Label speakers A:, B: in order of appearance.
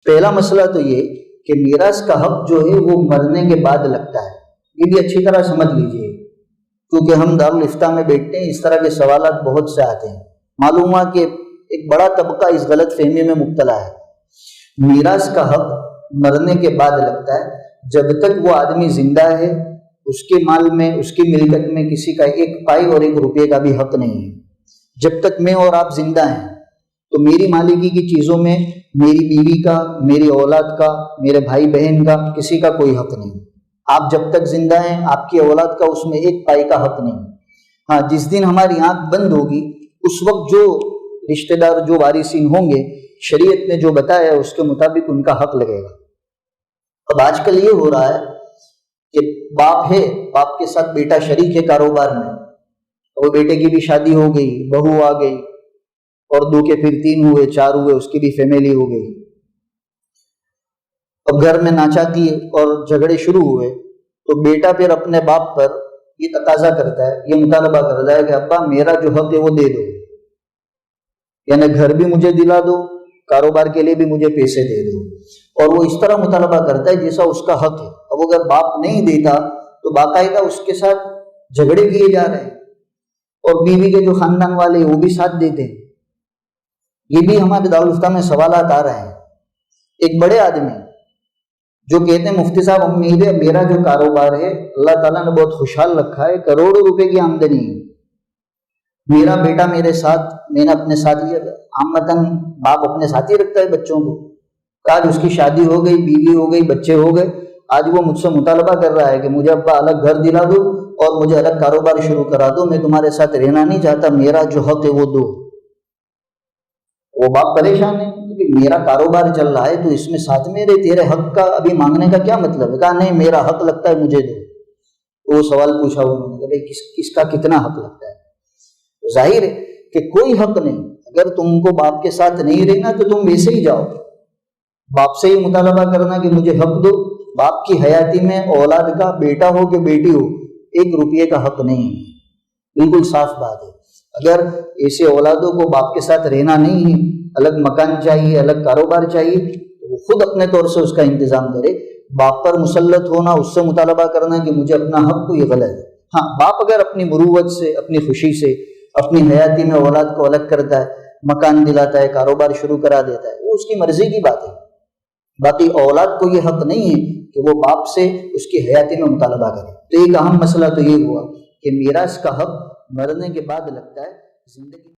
A: پہلا مسئلہ تو یہ کہ میراث کا حق جو ہے وہ مرنے کے بعد لگتا ہے، یہ بھی اچھی طرح سمجھ لیجئے، کیونکہ ہم دارالافتاء میں بیٹھتے ہیں، اس طرح کے سوالات بہت سے آتے ہیں۔ معلوم ہوا کہ ایک بڑا طبقہ اس غلط فہمی میں مبتلا ہے۔ میراث کا حق مرنے کے بعد لگتا ہے، جب تک وہ آدمی زندہ ہے اس کے مال میں، اس کی ملکت میں کسی کا ایک پائی اور ایک روپے کا بھی حق نہیں ہے۔ جب تک میں اور آپ زندہ ہیں تو میری مالکی کی چیزوں میں میری بیوی کا، میری اولاد کا، میرے بھائی بہن کا کسی کا کوئی حق نہیں۔ آپ جب تک زندہ ہیں آپ کی اولاد کا اس میں ایک پائی کا حق نہیں۔ ہاں، جس دن ہماری آنکھ بند ہوگی اس وقت جو رشتہ دار، جو وارثین ہوں گے، شریعت نے جو بتایا ہے اس کے مطابق ان کا حق لگے گا۔ اب آج کل یہ ہو رہا ہے کہ باپ ہے، باپ کے ساتھ بیٹا شریک ہے کاروبار میں، وہ بیٹے کی بھی شادی ہو گئی، بہو آ گئی، اور 2 کے پھر 3 ہوئے، 4 ہوئے، اس کی بھی فیملی ہو گئی۔ اب گھر میں ناچاتی اور جھگڑے شروع ہوئے تو بیٹا پھر اپنے باپ پر یہ تقاضا کرتا ہے، یہ مطالبہ کرتا ہے کہ ابا میرا جو حق ہے وہ دے دو، یعنی گھر بھی مجھے دلا دو، کاروبار کے لیے بھی مجھے پیسے دے دو، اور وہ اس طرح مطالبہ کرتا ہے جیسا اس کا حق ہے۔ اب اگر باپ نہیں دیتا تو باقاعدہ اس کے ساتھ جھگڑے کیے جا رہے ہیں، اور بیوی کے جو خاندان والے ہیں وہ بھی ساتھ دیتے ہیں۔ یہ بھی ہمارے دارالافتاء میں سوالات آ رہے ہیں۔ ایک بڑے آدمی جو کہتے ہیں مفتی صاحب امید ہے میرا جو کاروبار ہے اللہ تعالیٰ نے بہت خوشحال رکھا ہے، کروڑوں روپے کی آمدنی ہے، میرا بیٹا میرے ساتھ، میں نے اپنے ساتھ لیا۔ عامتاً باپ اپنے ساتھ ہی رکھتا ہے بچوں کو، آج اس کی شادی ہو گئی، بیوی ہو گئی، بچے ہو گئے، آج وہ مجھ سے مطالبہ کر رہا ہے کہ مجھے ابا الگ گھر دلا دو اور مجھے الگ کاروبار شروع کرا دو، میں تمہارے ساتھ رہنا نہیں چاہتا، میرا جو حق ہے وہ دو۔ وہ باپ پریشان ہے کہ میرا کاروبار چل رہا ہے تو اس میں ساتھ میں رہے، تیرے حق کا ابھی مانگنے کا کیا مطلب ہے؟ کہا نہیں میرا حق لگتا ہے، مجھے دو۔ وہ سوال پوچھا انہوں نے کہ بھائی کس کا کتنا حق لگتا ہے؟ ظاہر ہے کہ کوئی حق نہیں۔ اگر تم کو باپ کے ساتھ نہیں رہنا تو تم ویسے ہی جاؤ، باپ سے ہی مطالبہ کرنا کہ مجھے حق دو۔ باپ کی حیاتی میں اولاد کا، بیٹا ہو کہ بیٹی ہو، 1 روپے کا حق نہیں ہے، بالکل صاف بات ہے۔ اگر ایسے اولادوں کو باپ کے ساتھ رہنا نہیں ہے، الگ مکان چاہیے، الگ کاروبار چاہیے، تو وہ خود اپنے طور سے اس کا انتظام کرے۔ باپ پر مسلط ہونا، اس سے مطالبہ کرنا کہ مجھے اپنا حق، تو یہ غلط ہے۔ ہاں، باپ اگر اپنی مروت سے، اپنی خوشی سے، اپنی حیاتی میں اولاد کو الگ کرتا ہے، مکان دلاتا ہے، کاروبار شروع کرا دیتا ہے، وہ اس کی مرضی کی بات ہے۔ باقی اولاد کو یہ حق نہیں ہے کہ وہ باپ سے اس کی حیاتی میں مطالبہ کرے۔ تو ایک اہم مسئلہ تو یہ ہوا کہ میراث کا حق مرنے کے بعد لگتا ہے، زندگی